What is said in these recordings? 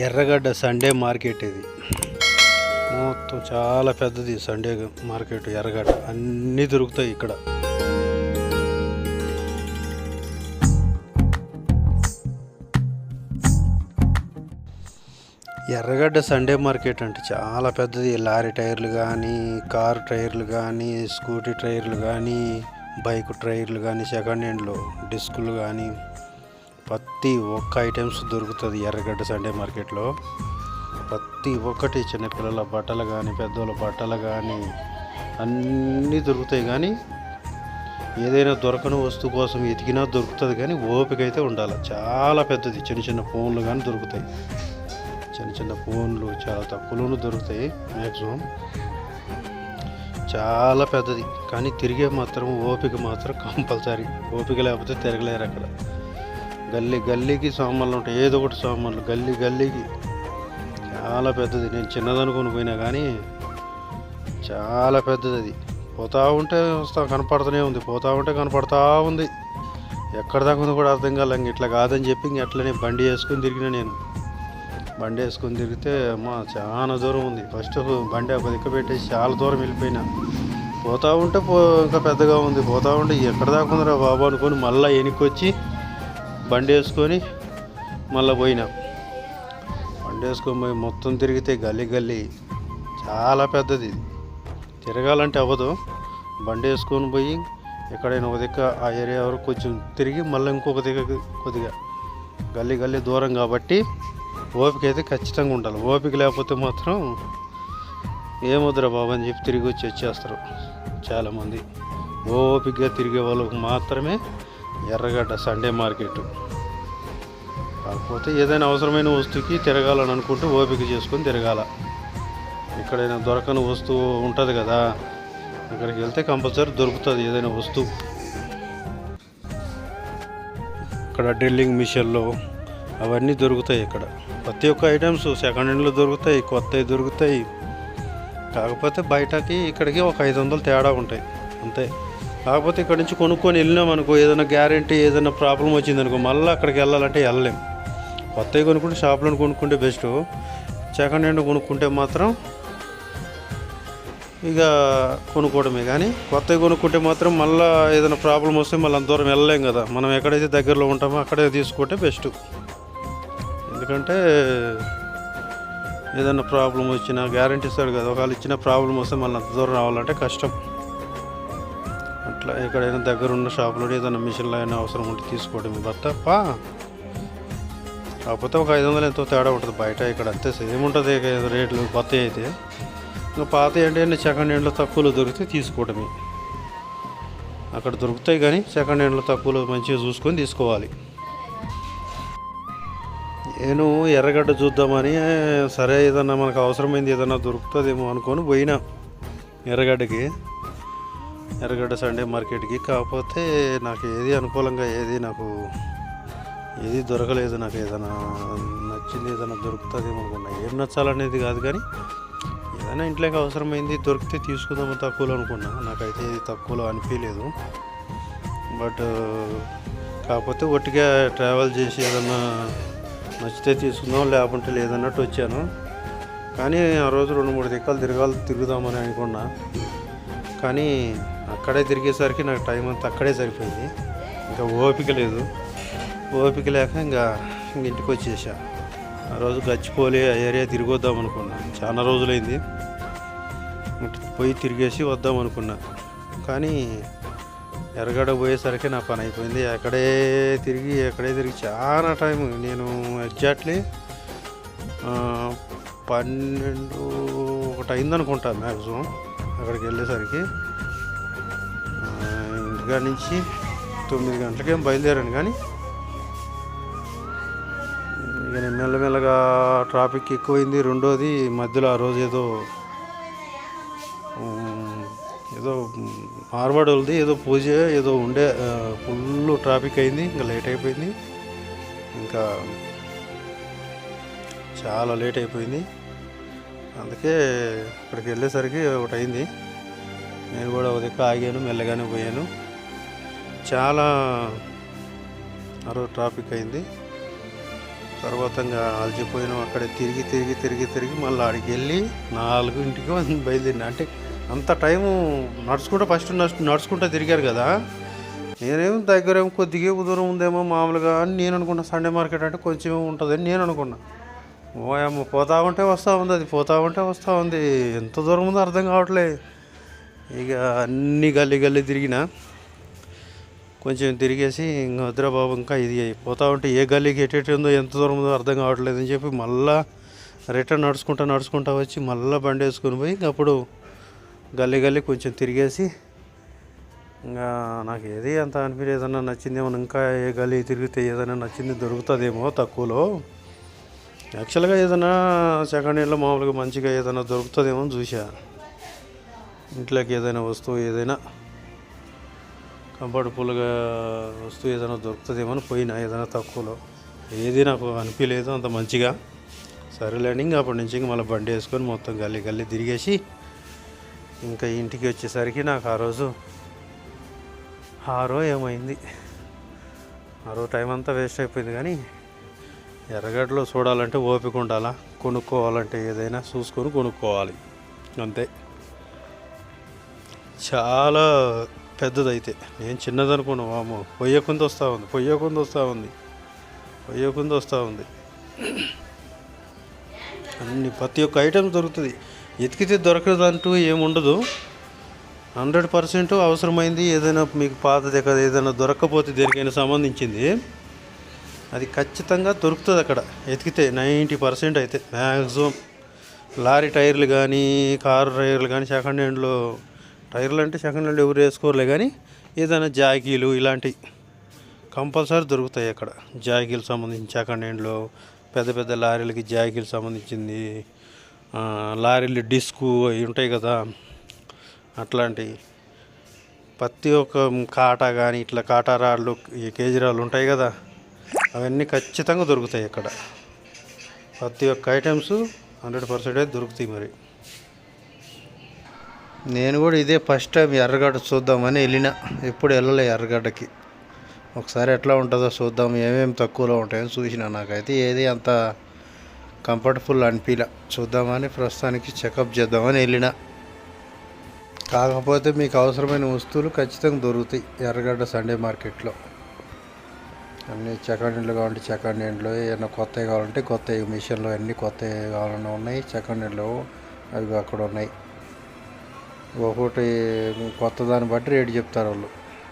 ఎర్రగడ్డ Sunday market ఇది. మొత్తం చాలా పెద్దది సండే మార్కెట్. ఎర్రగడ్డ అన్నీ దొరుకుతాయి ఇక్కడ. ఎర్రగడ్డ సండే మార్కెట్ అంటే చాలా పెద్దది. లారీ టైర్లు కానీ, కారు టైర్లు కానీ, స్కూటీ టైర్లు కానీ, బైక్ టైర్లు కానీ, సెకండ్ హ్యాండ్లో డిస్కులు కానీ, ప్రతి ఒక్క ఐటమ్స్ దొరుకుతుంది ఎర్రగడ్డ సండే మార్కెట్లో. ప్రతి ఒక్కటి చిన్నపిల్లల బట్టలు కానీ, పెద్దోళ్ళ బట్టలు కానీ అన్నీ దొరుకుతాయి. కానీ ఏదైనా దొరకని వస్తువు కోసం ఎతికినా దొరుకుతుంది, కానీ ఓపిక అయితే ఉండాలి. చాలా పెద్దది. చిన్న చిన్న ఫోన్లు కానీ దొరుకుతాయి. చిన్న చిన్న ఫోన్లు చాలా తక్కువలోనూ దొరుకుతాయి. మ్యాక్సిమం చాలా పెద్దది. కానీ తిరిగే మాత్రం ఓపిక మాత్రం కంపల్సరీ. ఓపిక లేకపోతే తిరగలేరు. అక్కడ గల్లీ గల్లీకి సామాన్లు ఉంటాయి. ఏదో ఒకటి సామాన్లు గల్లీ గల్లీకి. చాలా పెద్దది. నేను చిన్నదనుకొని పోయినా కానీ చాలా పెద్దది. అది పోతూ ఉంటే కనపడుతూనే ఉంది. పోతూ ఉంటే కనపడతా ఉంది. ఎక్కడ దాకా ఉంది కూడా అర్థం కాలే. ఇట్లా కాదని చెప్పి అట్లనే బండి వేసుకొని తిరిగిన. నేను బండి వేసుకొని తిరిగితే అమ్మా చాలా దూరం ఉంది. ఫస్ట్ బండి ఒక దిక్కు పెట్టేసి చాలా దూరం వెళ్ళిపోయినా. పోతూ ఉంటే ఇంకా పెద్దగా ఉంది. పోతూ ఉంటే ఎక్కడ దాకా ఉందిరా బాబు అనుకొని మళ్ళీ వెనక్కి వచ్చి బండి వేసుకొని మళ్ళీ పోయినా. బండి వేసుకొని పోయి మొత్తం తిరిగితే గల్లీ గల్లీ చాలా పెద్దది. తిరగాలంటే అవ్వదు. బండి వేసుకొని పోయి ఎక్కడైనా ఒక దిక్క ఆ ఏరియా వరకు కొంచెం తిరిగి మళ్ళీ ఇంకొక దిక్క కొద్దిగా గల్లీ గల్లీ దూరం కాబట్టి ఓపిక అయితే ఖచ్చితంగా ఉండాలి. ఓపిక లేకపోతే మాత్రం ఏమొద్దురా బాబు అని చెప్పి తిరిగి వచ్చేస్తారు చాలామంది. ఓపికగా తిరిగే వాళ్ళకు మాత్రమే ఎర్రగడ్డ సండే మార్కెట్. కాకపోతే ఏదైనా అవసరమైన వస్తువుకి తిరగాలని అనుకుంటూ ఓపిక చేసుకొని తిరగాల. ఎక్కడైనా దొరకని వస్తువు ఉంటుంది కదా, అక్కడికి వెళ్తే కంపల్సరీ దొరుకుతుంది ఏదైనా వస్తువు. ఇక్కడ డ్రిల్లింగ్ మిషన్లు అవన్నీ దొరుకుతాయి. ఇక్కడ ప్రతి ఒక్క ఐటమ్స్ సెకండ్ హ్యాండ్లో దొరుకుతాయి, కొత్తవి దొరుకుతాయి. కాకపోతే బయటకి ఇక్కడికి ఒక 500 తేడా ఉంటాయి అంతే. కాకపోతే ఇక్కడ నుంచి కొనుక్కొని వెళ్ళినాం అనుకో, ఏదైనా గ్యారెంటీ ఏదైనా ప్రాబ్లం వచ్చిందనుకో మళ్ళీ అక్కడికి వెళ్ళాలంటే వెళ్ళలేం. కొత్తవి కొనుక్కుంటే షాప్లో కొనుక్కుంటే బెస్ట్. సెకండ్ హ్యాండ్ కొనుక్కుంటే మాత్రం ఇక కొనుక్కోవడమే. కానీ కొత్తవి కొనుక్కుంటే మాత్రం మళ్ళీ ఏదైనా ప్రాబ్లం వస్తే మళ్ళీ అంత దూరం వెళ్ళలేం కదా. మనం ఎక్కడైతే దగ్గరలో ఉంటామో అక్కడే తీసుకుంటే బెస్ట్. ఎందుకంటే ఏదైనా ప్రాబ్లం వచ్చినా గ్యారెంటీ ఇస్తాడు కదా. ఒకవేళ ఇచ్చిన ప్రాబ్లం వస్తే మళ్ళీ అంత దూరం రావాలంటే కష్టం. అట్లా ఎక్కడైనా దగ్గర ఉన్న షాపులో ఏదైనా మిషన్లో అయినా అవసరం ఉంటే తీసుకోవడమే తప్ప. కాకపోతే ఒక 500 ఎంతో తేడా ఉంటుంది బయట. ఇక్కడ అంతే సేమ్ ఉంటుంది రేట్లు కొత్త అయితే. ఇంకా పాత ఏంటంటే సెకండ్ హ్యాండ్లో తక్కువలో దొరికితే తీసుకోవడమే. అక్కడ దొరుకుతాయి కానీ సెకండ్ హ్యాండ్లో తక్కువలో మంచిగా చూసుకొని తీసుకోవాలి. నేను ఎర్రగడ్డ చూద్దామని సరే ఏదన్నా మనకు అవసరమైంది ఏదన్నా దొరుకుతుందేమో అనుకొని పోయినా ఎర్రగడ్డకి, ఎర్రగడ్డ సండే మార్కెట్కి. కాకపోతే నాకు ఏది అనుకూలంగా ఏది దొరకలేదు. నాకు ఏదైనా నచ్చింది ఏదైనా దొరుకుతుందేమో అనుకున్నా. ఏం నచ్చాలనేది కాదు కానీ ఏదైనా ఇంట్లోకి అవసరమైంది దొరికితే తీసుకుందామో తక్కువలో అనుకున్నా. నాకైతే ఏది తక్కువలో అనిపించలేదు. బట్ కాకపోతే ఒట్టిగా ట్రావెల్ చేసి ఏదన్నా నచ్చితే తీసుకుందాం లేకుంటే లేదన్నట్టు వచ్చాను. కానీ ఆ రోజు 2-3 దిక్కలు తిరుగుదామని అనుకున్నా. కానీ అక్కడే తిరిగేసరికి నాకు టైం అంతా అక్కడే సరిపోయింది. ఇంకా ఓపిక లేదు. ఓపిక లేక ఇంకా ఇంటికి వచ్చేసా. ఆ రోజు గచ్చిపోలి ఆ ఏరియా తిరిగొద్దాం అనుకున్నా. చాలా రోజులైంది పోయి తిరిగేసి వద్దాం అనుకున్నా. కానీ ఎర్రగడ్డ పోయేసరికి నా పని అయిపోయింది. ఎక్కడే తిరిగి చాలా టైం. నేను ఎగ్జాక్ట్లీ 12-1 అయిందనుకుంటా మ్యాక్సిమం అక్కడికి వెళ్ళేసరికి. ఇంటికాడ నుంచి 9 గంటలకేం బయలుదేరాను. కానీ ఇక నేను మెల్లమెల్లగా ట్రాఫిక్ ఎక్కువైంది. రెండోది మధ్యలో ఆ రోజు ఏదో మార్వాడి వాళ్ళది ఏదో పూజ ఏదో ఉండే, ఫుల్ ట్రాఫిక్ అయింది. ఇంకా లేట్ అయిపోయింది. ఇంకా చాలా లేట్ అయిపోయింది. అందుకే ఇక్కడికి వెళ్ళేసరికి 1 అయింది. నేను కూడా ఒక దిక్కు ఆగాను, మెల్లగానే పోయాను. చాలా ఆ రోజు ట్రాఫిక్ అయింది. తర్వాత ఇంకా అలసిపోయినాం. అక్కడే తిరిగి తిరిగి తిరిగి తిరిగి మళ్ళీ ఆడికి వెళ్ళి 4ంటికి బయలుదేరిన. అంటే అంత టైము నడుచుకుంటూ ఫస్ట్ నడుచుకుంటూ తిరిగారు కదా. నేనేమో దగ్గరేమో కొద్దిగా దూరం ఉందేమో మామూలుగా అని నేను అనుకున్నా. సండే మార్కెట్ అంటే కొంచెం ఉంటుందని నేను అనుకున్నా. ఓయమ్మ పోతా ఉంటే వస్తూ ఉంది, అది పోతా ఉంటే వస్తూ ఉంది. ఎంత దూరం ఉందో అర్థం కావట్లే. ఇక అన్ని గల్లీ గల్లీ తిరిగినా, కొంచెం తిరిగేసి ఇంకా వద్దురా బాబు ఇంకా ఇది పోతా ఉంటే ఏ గల్లీకి ఎటు ఉందో ఎంత దూరం ఉందో అర్థం కావట్లేదు అని చెప్పి మళ్ళీ రిటర్న్ నడుచుకుంటా వచ్చి మళ్ళీ బండి వేసుకొని పోయి అప్పుడు గల్లీ గల్లీ కొంచెం తిరిగేసి ఇంకా నాకు ఏది అంత అనిపించి ఏదైనా నచ్చిందేమో, ఇంకా ఏ గల్లీ తిరిగితే ఏదైనా నచ్చింది దొరుకుతుందేమో తక్కువలో. యాక్చువల్గా ఏదైనా సెకండ్ హ్యాండ్లో మామూలుగా మంచిగా ఏదైనా దొరుకుతుందేమో అని చూసా. ఇంట్లోకి ఏదైనా వస్తువు ఏదైనా కంఫర్టబుల్గా వస్తువు ఏదైనా దొరుకుతుందేమో అని పోయినా. ఏదైనా తక్కువలో ఏది నాకు అనిపించలేదు అంత మంచిగా. సరేలేండి ఇంకా అప్పటి నుంచి మళ్ళీ బండి వేసుకొని మొత్తం గల్లీ గల్లీ తిరిగేసి ఇంకా ఇంటికి వచ్చేసరికి నాకు ఆ రోజు 6 ఏమైంది. టైం అంతా వేస్ట్ అయిపోయింది. కానీ ఎర్రగడ్డలో చూడాలంటే ఓపిక ఉండాలా, కొనుక్కోవాలంటే ఏదైనా చూసుకొని కొనుక్కోవాలి అంతే. చాలా పెద్దదైతే నేను చిన్నదనుకున్నా. వామో పొయ్యకుంది వస్తూ ఉంది. అన్ని ప్రతి ఒక్క ఐటెం దొరుకుతుంది. ఎతికితే దొరకదంటూ ఏముండదు. 100% అవసరమైంది ఏదైనా మీకు పాతది కదా ఏదైనా దొరక్కపోతే దేనికైనా సంబంధించింది అది ఖచ్చితంగా దొరుకుతుంది అక్కడ ఎతికితే. 90% అయితే మ్యాక్సిమం లారీ టైర్లు కానీ కారు టైర్లు కానీ సెకండ్ హ్యాండ్లో టైర్లు అంటే సెకండ్ హ్యాండ్ ఎవరు వేసుకోరులే, కానీ ఏదైనా జాకీలు ఇలాంటివి కంపల్సరీ దొరుకుతాయి అక్కడ. జాకీలు సంబంధించి సెకండ్ హ్యాండ్లో పెద్ద పెద్ద లారీలకి జాకీలు సంబంధించింది, లారీలు డిస్కు అవి ఉంటాయి కదా అట్లాంటి ప్రతి ఒక్క కాటా కానీ ఇట్లా కాటా రాళ్ళు ఈ కేజీ రాళ్ళు ఉంటాయి కదా అవన్నీ ఖచ్చితంగా దొరుకుతాయి అక్కడ. ప్రతి ఒక్క ఐటమ్స్ 100% దొరుకుతాయి. మరి నేను కూడా ఇదే ఫస్ట్ టైం ఎర్రగడ్డ చూద్దామని వెళ్ళిన. ఎప్పుడు వెళ్ళలే ఎర్రగడ్డకి. ఒకసారి ఎట్లా ఉంటుందో చూద్దాం, ఏమేమి తక్కువలో ఉంటాయని చూసిన. నాకైతే ఏది అంత కంఫర్టబుల్ అనిపించలే. చూద్దామని ప్రస్తుతానికి చెకప్ చేద్దామని వెళ్ళిన. కాకపోతే మీకు అవసరమైన వస్తువులు ఖచ్చితంగా దొరుకుతాయి ఎర్రగడ్డ సండే మార్కెట్లో. అన్నీ సెకండ్ హ్యాండ్లు కావాలంటే సెకండ్ హ్యాండ్లో, ఏమైనా కొత్తవి కావాలంటే కొత్తవి, మిషన్లో అన్నీ కొత్తవి కావాలన్నా ఉన్నాయి. సెకండ్ హ్యాండ్లో అవి అక్కడ ఉన్నాయి. ఒక్కొక్కటి కొత్త దాన్ని బట్టి రేటు చెప్తారు వాళ్ళు.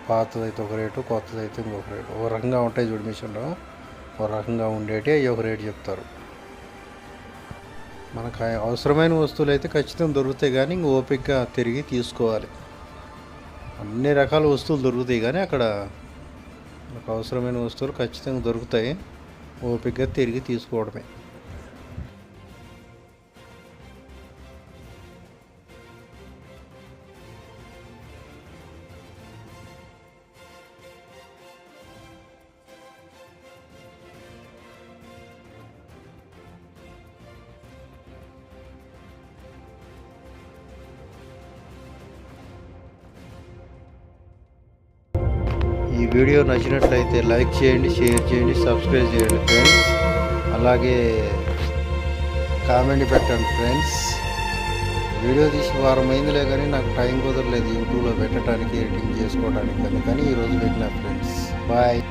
పాతదైతే ఒక రేటు, కొత్తదైతే ఇంకొక రేటు. ఒక రకంగా ఉంటాయి చూడు మిషన్లో, ఒక రకంగా ఉండేటి అవి ఒక రేటు చెప్తారు. మనకు అవసరమైన వస్తువులు అయితే ఖచ్చితంగా దొరుకుతాయి, కానీ ఇంక ఓపికగా తిరిగి తీసుకోవాలి. అన్ని రకాల వస్తువులు దొరుకుతాయి, కానీ అక్కడ మనకు అవసరమైన వస్తువులు ఖచ్చితంగా దొరుకుతాయి. ఓపికగా తిరిగి తీసుకోవడమే. ఈ వీడియో నచ్చినట్లయితే లైక్ చేయండి, షేర్ చేయండి, సబ్స్క్రైబ్ చేయండి ఫ్రెండ్స్. అలాగే కామెంట్ పెట్టండి ఫ్రెండ్స్. వీడియో తీసి వారం అయిందిలే, కానీ నాకు టైం కుదరలేదు యూట్యూబ్లో పెట్టడానికి, ఎడిటింగ్ చేసుకోవడానికి. అందుకని ఈరోజు పెట్టిన ఫ్రెండ్స్. బాయ్.